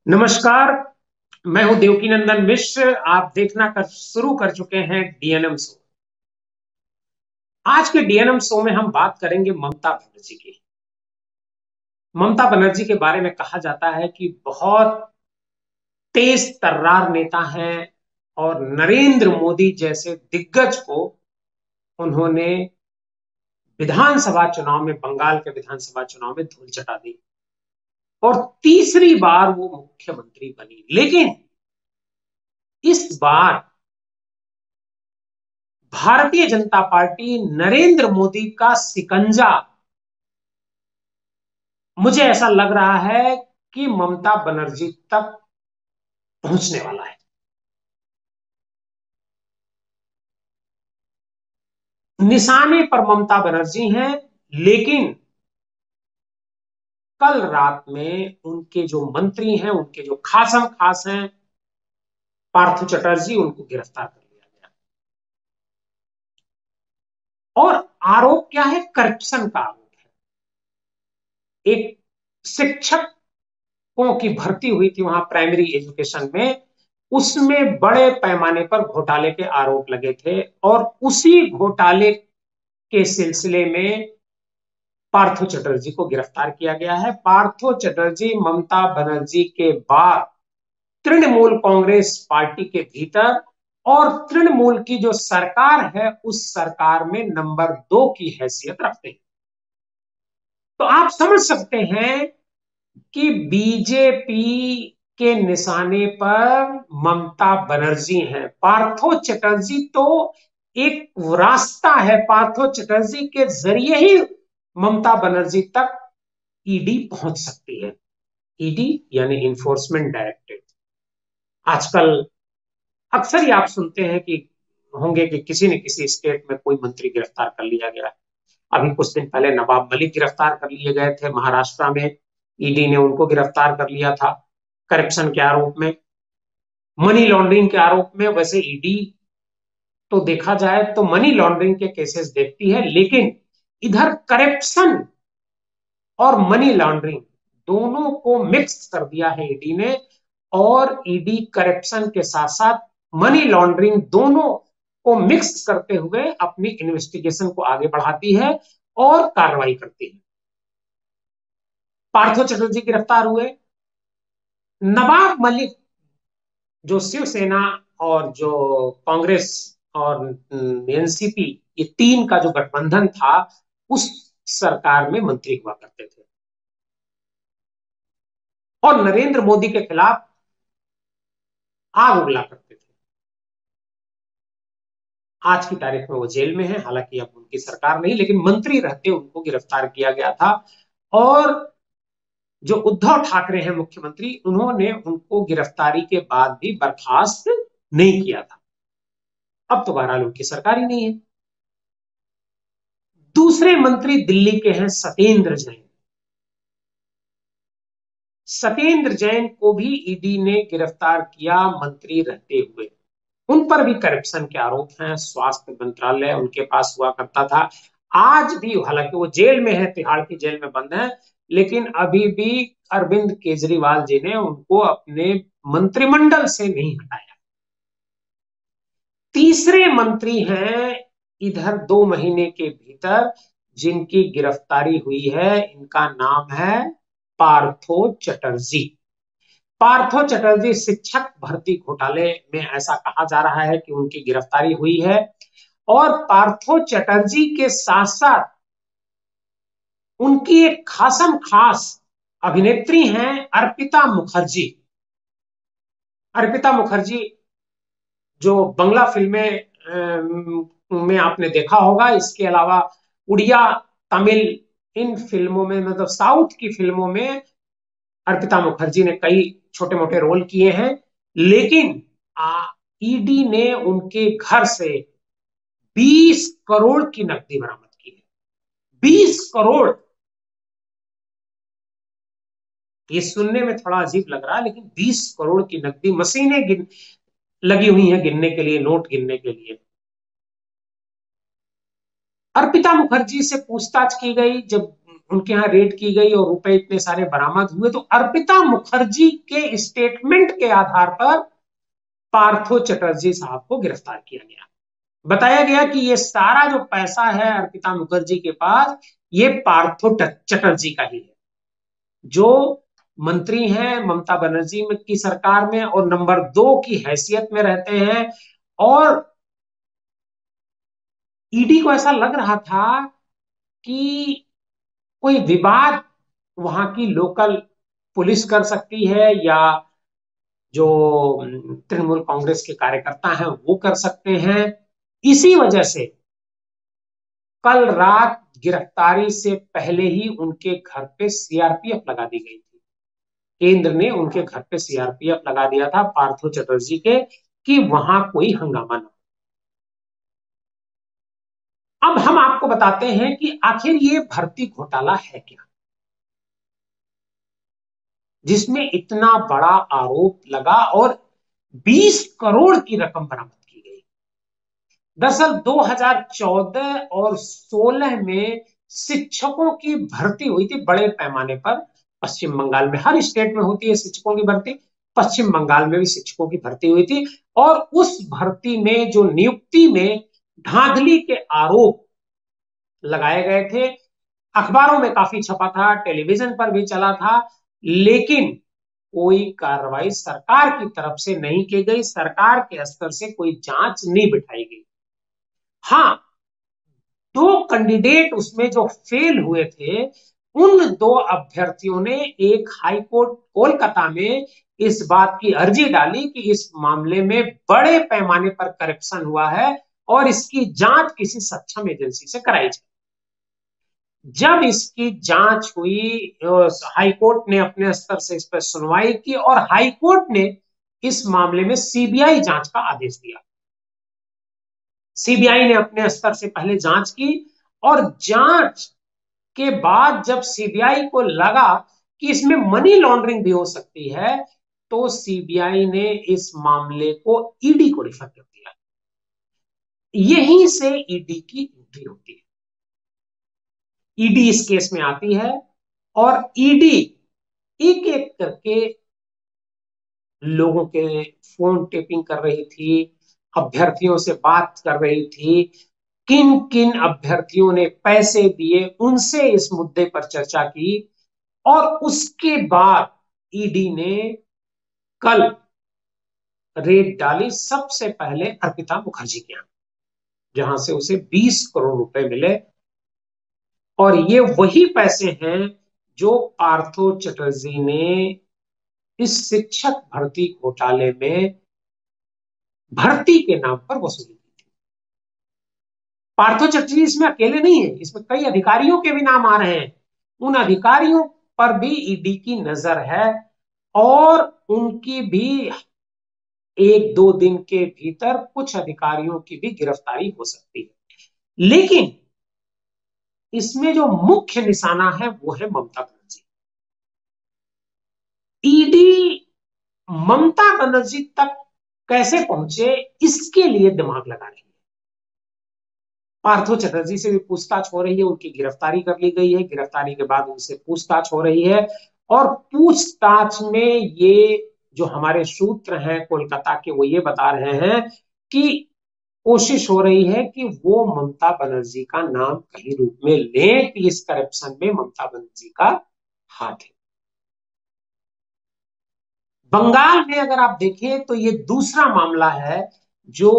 नमस्कार। मैं हूं देवकीनंदन मिश्र। आप देखना शुरू कर चुके हैं डीएनएम शो। आज के डीएनएम शो में हम बात करेंगे ममता बनर्जी की। ममता बनर्जी के बारे में कहा जाता है कि बहुत तेज तर्रार नेता हैं और नरेंद्र मोदी जैसे दिग्गज को उन्होंने विधानसभा चुनाव में, बंगाल के विधानसभा चुनाव में धूल चटा दी और तीसरी बार वो मुख्यमंत्री बनी। लेकिन इस बार भारतीय जनता पार्टी नरेंद्र मोदी का शिकंजा, मुझे ऐसा लग रहा है कि ममता बनर्जी तक पहुंचने वाला है। निशाने पर ममता बनर्जी हैं, लेकिन कल रात में उनके जो मंत्री हैं, उनके जो खासम खास हैं, पार्थ चटर्जी, उनको गिरफ्तार कर लिया गया। और आरोप क्या है? करप्शन का आरोप है। एक शिक्षकों की भर्ती हुई थी वहां प्राइमरी एजुकेशन में, उसमें बड़े पैमाने पर घोटाले के आरोप लगे थे और उसी घोटाले के सिलसिले में पार्थो चटर्जी को गिरफ्तार किया गया है। पार्थो चटर्जी ममता बनर्जी के बाद तृणमूल कांग्रेस पार्टी के भीतर और तृणमूल की जो सरकार है उस सरकार में नंबर 2 की हैसियत रखते हैं। तो आप समझ सकते हैं कि बीजेपी के निशाने पर ममता बनर्जी हैं। पार्थो चटर्जी तो एक रास्ता है, पार्थो चटर्जी के जरिए ही ममता बनर्जी तक ईडी पहुंच सकती है। ईडी यानी इन्फोर्समेंट डायरेक्टरेट। आजकल अक्सर ही आप सुनते हैं कि होंगे कि किसी न किसी स्टेट में कोई मंत्री गिरफ्तार कर लिया गया। अभी कुछ दिन पहले नवाब मलिक गिरफ्तार कर लिए गए थे महाराष्ट्र में। ईडी ने उनको गिरफ्तार कर लिया था करप्शन के आरोप में, मनी लॉन्ड्रिंग के आरोप में। वैसे ईडी तो देखा जाए तो मनी लॉन्ड्रिंग के केसेस देखती है, लेकिन इधर करप्शन और मनी लॉन्ड्रिंग दोनों को मिक्स कर दिया है ईडी ने। और ईडी करप्शन के साथ साथ मनी लॉन्ड्रिंग दोनों को मिक्स करते हुए अपनी इन्वेस्टिगेशन को आगे बढ़ाती है और कार्रवाई करती है। पार्थो चटर्जी गिरफ्तार हुए। नवाब मलिक, जो शिवसेना और जो कांग्रेस और एनसीपी, ये तीन का जो गठबंधन था, उस सरकार में मंत्री हुआ करते थे और नरेंद्र मोदी के खिलाफ आग उगला करते थे। आज की तारीख में वो जेल में है, हालांकि अब उनकी सरकार नहीं, लेकिन मंत्री रहते उनको गिरफ्तार किया गया था। और जो उद्धव ठाकरे हैं मुख्यमंत्री, उन्होंने उनको गिरफ्तारी के बाद भी बर्खास्त नहीं किया था। अब तो बहरहाल उनकी सरकार ही नहीं है। दूसरे मंत्री दिल्ली के हैं सत्येंद्र जैन। सत्येंद्र जैन को भी ईडी ने गिरफ्तार किया मंत्री रहते हुए। उन पर भी करप्शन के आरोप हैं। स्वास्थ्य मंत्रालय उनके पास हुआ करता था। आज भी, हालांकि वो जेल में है, तिहाड़ की जेल में बंद है, लेकिन अभी भी अरविंद केजरीवाल जी ने उनको अपने मंत्रिमंडल से नहीं हटाया। तीसरे मंत्री हैं इधर 2 महीने के भीतर जिनकी गिरफ्तारी हुई है, इनका नाम है पार्थो चटर्जी। पार्थो चटर्जी शिक्षक भर्ती घोटाले में ऐसा कहा जा रहा है कि उनकी गिरफ्तारी हुई है। और पार्थो चटर्जी के साथ साथ उनकी एक खासम खास अभिनेत्री हैं अर्पिता मुखर्जी। अर्पिता मुखर्जी जो बंगला फिल्में में आपने देखा होगा, इसके अलावा उड़िया, तमिल, इन फिल्मों में, मतलब साउथ की फिल्मों में अर्पिता मुखर्जी ने कई छोटे मोटे रोल किए हैं। लेकिन ईडी ने उनके घर से 20 करोड़ की नकदी बरामद की है। 20 करोड़! ये सुनने में थोड़ा अजीब लग रहा है, लेकिन 20 करोड़ की नकदी, मशीनें लगी हुई हैं गिनने के लिए, नोट गिनने के लिए। अर्पिता मुखर्जी से पूछताछ की गई जब उनके यहाँ रेड की गई और रुपए इतने सारे बरामद हुए, तो अर्पिता मुखर्जी के स्टेटमेंट के आधार पर पार्थो चटर्जी साहब को गिरफ्तार किया गया। बताया गया कि ये सारा जो पैसा है अर्पिता मुखर्जी के पास, ये पार्थो चटर्जी का ही है, जो मंत्री हैं ममता बनर्जी की सरकार में और नंबर 2 की हैसियत में रहते हैं। और ईडी को ऐसा लग रहा था कि कोई विवाद वहां की लोकल पुलिस कर सकती है या जो तृणमूल कांग्रेस के कार्यकर्ता हैं वो कर सकते हैं। इसी वजह से कल रात गिरफ्तारी से पहले ही उनके घर पे सीआरपीएफ लगा दी गई थी। केंद्र ने उनके घर पे सीआरपीएफ लगा दिया था पार्थो चटर्जी के, कि वहां कोई हंगामा न हो। अब हम आपको बताते हैं कि आखिर ये भर्ती घोटाला है क्या, जिसमें इतना बड़ा आरोप लगा और 20 करोड़ की रकम बरामद की गई। दरअसल 2014 और 16 में शिक्षकों की भर्ती हुई थी बड़े पैमाने पर पश्चिम बंगाल में। हर स्टेट में होती है शिक्षकों की भर्ती, पश्चिम बंगाल में भी शिक्षकों की भर्ती हुई थी। और उस भर्ती में जो नियुक्ति में धांधली के आरोप लगाए गए थे, अखबारों में काफी छपा था, टेलीविजन पर भी चला था, लेकिन कोई कार्रवाई सरकार की तरफ से नहीं की गई, सरकार के स्तर से कोई जांच नहीं बिठाई गई। हाँ, 2 कैंडिडेट उसमें जो फेल हुए थे, उन 2 अभ्यर्थियों ने एक हाई कोर्ट कोलकाता में इस बात की अर्जी डाली कि इस मामले में बड़े पैमाने पर करप्शन हुआ है और इसकी जांच किसी सक्षम एजेंसी से कराई जाए। जब इसकी जांच हुई, हाई कोर्ट ने अपने स्तर से इस पर सुनवाई की और हाई कोर्ट ने इस मामले में सीबीआई जांच का आदेश दिया। सीबीआई ने अपने स्तर से पहले जांच की और जांच के बाद जब सीबीआई को लगा कि इसमें मनी लॉन्ड्रिंग भी हो सकती है, तो सीबीआई ने इस मामले को ईडी को रिफर कर दिया। यहीं से ईडी की एंट्री होती है। ईडी इस केस में आती है और ईडी एक एक करके लोगों के फोन टेपिंग कर रही थी, अभ्यर्थियों से बात कर रही थी, किन किन अभ्यर्थियों ने पैसे दिए उनसे इस मुद्दे पर चर्चा की। और उसके बाद ईडी ने कल रेड डाली सबसे पहले अर्पिता मुखर्जी के यहां, जहां से उसे 20 करोड़ रुपए मिले। और ये वही पैसे हैं जो पार्थो चटर्जी ने इस शिक्षक भर्ती घोटाले में भर्ती के नाम पर वसूली की थी। पार्थो चटर्जी इसमें अकेले नहीं है, इसमें कई अधिकारियों के भी नाम आ रहे हैं। उन अधिकारियों पर भी ईडी की नजर है और उनकी भी 1-2 दिन के भीतर कुछ अधिकारियों की भी गिरफ्तारी हो सकती है। लेकिन इसमें जो मुख्य निशाना है वो है ममता बनर्जी। ईडी ममता बनर्जी तक कैसे पहुंचे, इसके लिए दिमाग लगा रही है। पार्थो चटर्जी से भी पूछताछ हो रही है, उनकी गिरफ्तारी कर ली गई है, गिरफ्तारी के बाद उनसे पूछताछ हो रही है। और पूछताछ में ये जो हमारे सूत्र हैं कोलकाता के, वो ये बता रहे हैं कि कोशिश हो रही है कि वो ममता बनर्जी का नाम कहीं रूप में लें कि इस करप्शन में ममता बनर्जी का हाथ है। बंगाल में अगर आप देखें तो ये दूसरा मामला है जो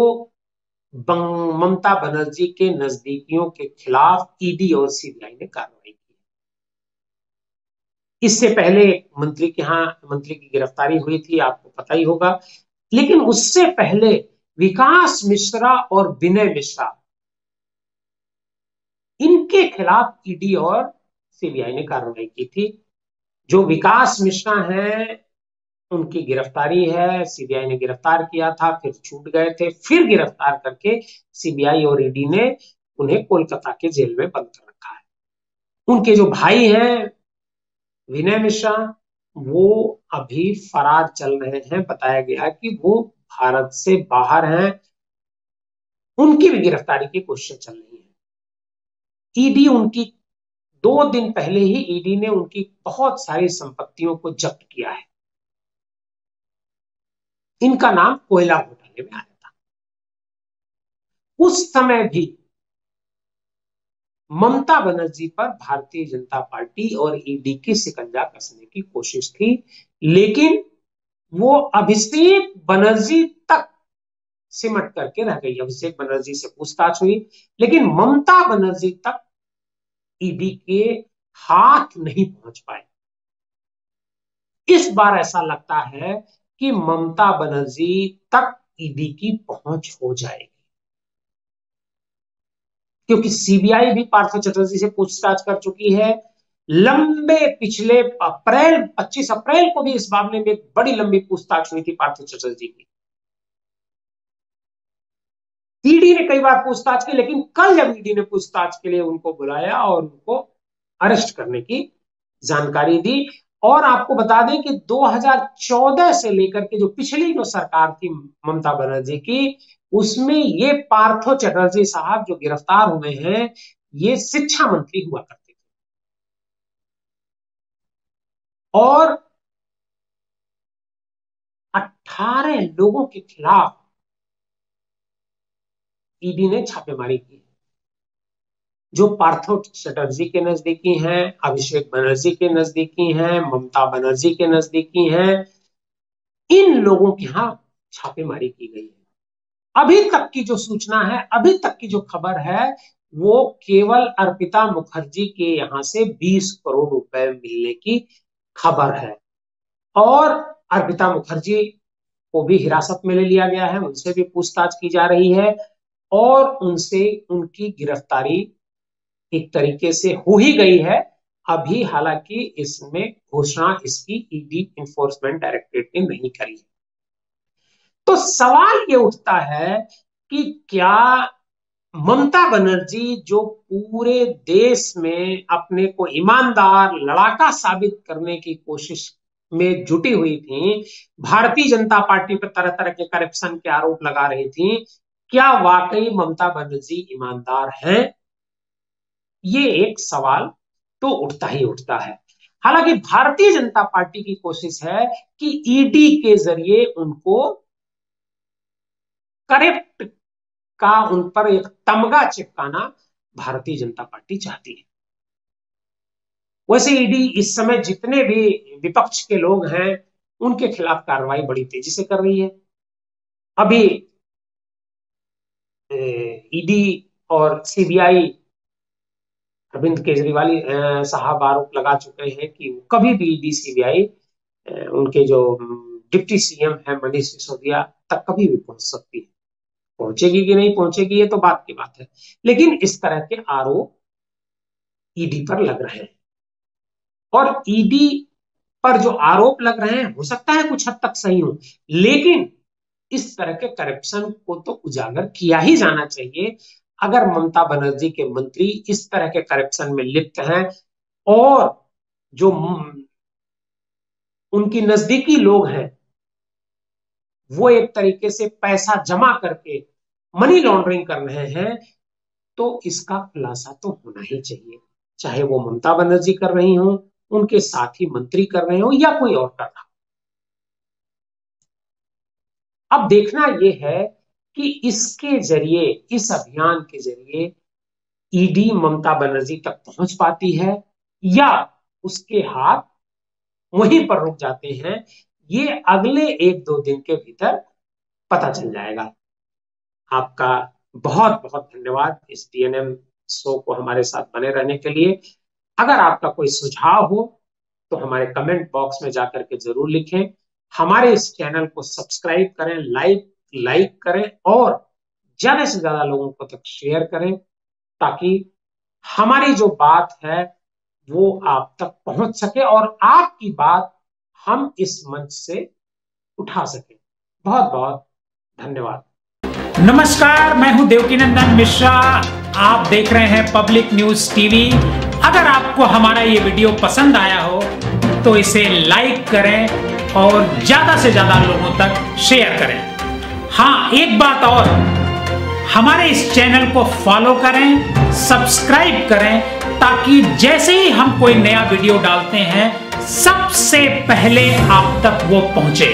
ममता बनर्जी के नजदीकियों के खिलाफ ईडी और सीबीआई ने कार्रवाई की। इससे पहले मंत्री के यहां मंत्री की गिरफ्तारी हुई थी, आपको पता ही होगा। लेकिन उससे पहले विकास मिश्रा और विनय मिश्रा, इनके खिलाफ ईडी और सीबीआई ने कार्रवाई की थी। जो विकास मिश्रा हैं उनकी गिरफ्तारी है, सीबीआई ने गिरफ्तार किया था, फिर छूट गए थे, फिर गिरफ्तार करके सीबीआई और ईडी ने उन्हें कोलकाता के जेल में बंद कर रखा है। उनके जो भाई हैं विनय मिश्रा, वो अभी फरार चल रहे हैं। बताया गया कि वो भारत से बाहर हैं, उनकी भी गिरफ्तारी की कोशिश चल रही है। ईडी उनकी 2 दिन पहले ही ईडी ने उनकी बहुत सारी संपत्तियों को जब्त किया है। इनका नाम कोयला घोटाले में आया था। उस समय भी ममता बनर्जी पर भारतीय जनता पार्टी और ईडी की शिकंजा कसने की कोशिश थी, लेकिन वो अभिषेक बनर्जी तक सिमट करके रह गई। अभिषेक बनर्जी से पूछताछ हुई, लेकिन ममता बनर्जी तक ईडी के हाथ नहीं पहुंच पाए। इस बार ऐसा लगता है कि ममता बनर्जी तक ईडी की पहुंच हो जाएगी, क्योंकि सीबीआई भी पार्थ चटर्जी से पूछताछ कर चुकी है। लंबे पिछले 25 अप्रैल को भी इस मामले में एक बड़ी लंबी पूछताछ हुई थी पार्थ चटर्जी की। ईडी ने कई बार पूछताछ की, लेकिन कल जब ईडी ने पूछताछ के लिए उनको बुलाया और उनको अरेस्ट करने की जानकारी दी। और आपको बता दें कि 2014 से लेकर के जो पिछली जो सरकार थी ममता बनर्जी की, उसमें ये पार्थो चटर्जी साहब जो गिरफ्तार हुए हैं, ये शिक्षा मंत्री हुआ करते थे। और 18 लोगों के खिलाफ ईडी ने छापेमारी की, जो पार्थो चटर्जी के नजदीकी हैं, अभिषेक बनर्जी के नजदीकी हैं, ममता बनर्जी के नजदीकी हैं। इन लोगों के यहां छापेमारी की गई है। अभी तक की जो सूचना है, अभी तक की जो खबर है, वो केवल अर्पिता मुखर्जी के यहां से 20 करोड़ रुपए मिलने की खबर है। और अर्पिता मुखर्जी को भी हिरासत में ले लिया गया है, उनसे भी पूछताछ की जा रही है और उनसे उनकी गिरफ्तारी एक तरीके से हो ही गई है अभी। हालांकि इसमें घोषणा इसकी ईडी इन्फोर्समेंट डायरेक्टरेट ने नहीं करी है। तो सवाल ये उठता है कि क्या ममता बनर्जी, जो पूरे देश में अपने को ईमानदार लड़ाका साबित करने की कोशिश में जुटी हुई थी, भारतीय जनता पार्टी पर तरह तरह के करप्शन के आरोप लगा रही थी, क्या वाकई ममता बनर्जी ईमानदार हैं? ये एक सवाल तो उठता ही उठता है। हालांकि भारतीय जनता पार्टी की कोशिश है कि ईडी के जरिए उनको करेक्ट का उन पर एक तमगा चिपकाना भारतीय जनता पार्टी चाहती है। वैसे ईडी इस समय जितने भी विपक्ष के लोग हैं, उनके खिलाफ कार्रवाई बड़ी तेजी से कर रही है। अभी ईडी और सीबीआई अरविंद केजरीवाल साहब आरोप लगा चुके हैं कि कभी भी ईडी सीबीआई उनके जो डिप्टी सीएम है मनीष सिसोदिया तक कभी भी पहुंच सकती है। पहुंचेगी कि नहीं पहुंचेगी ये तो बात की बात है, लेकिन इस तरह के आरोप ईडी पर लग रहे हैं। और ईडी पर जो आरोप लग रहे हैं, हो सकता है कुछ हद तक सही हो, लेकिन इस तरह के करप्शन को तो उजागर किया ही जाना चाहिए। अगर ममता बनर्जी के मंत्री इस तरह के करप्शन में लिप्त हैं और जो उनकी नजदीकी लोग हैं वो एक तरीके से पैसा जमा करके मनी लॉन्ड्रिंग कर रहे हैं, तो इसका खुलासा तो होना ही चाहिए। चाहे वो ममता बनर्जी कर रही हो, उनके साथी मंत्री कर रहे हो या कोई और कर रहा हो। अब देखना यह है कि इसके जरिए, इस अभियान के जरिए ईडी ममता बनर्जी तक पहुंच पाती है या उसके हाथ वहीं पर रुक जाते हैं। ये अगले 1-2 दिन के भीतर पता चल जाएगा। आपका बहुत बहुत धन्यवाद इस DNM शो को हमारे साथ बने रहने के लिए। अगर आपका कोई सुझाव हो तो हमारे कमेंट बॉक्स में जाकर के जरूर लिखें। हमारे इस चैनल को सब्सक्राइब करें, लाइक करें और ज्यादा से ज्यादा लोगों को तक शेयर करें, ताकि हमारी जो बात है वो आप तक पहुंच सके और आपकी बात हम इस मंच से उठा सके। बहुत बहुत धन्यवाद। नमस्कार, मैं हूं देवकीनंदन मिश्रा। आप देख रहे हैं पब्लिक न्यूज टीवी। अगर आपको हमारा ये वीडियो पसंद आया हो तो इसे लाइक करें और ज्यादा से ज्यादा लोगों तक शेयर करें। हाँ, एक बात और, हमारे इस चैनल को फॉलो करें, सब्सक्राइब करें, ताकि जैसे ही हम कोई नया वीडियो डालते हैं सबसे पहले आप तक वो पहुंचे।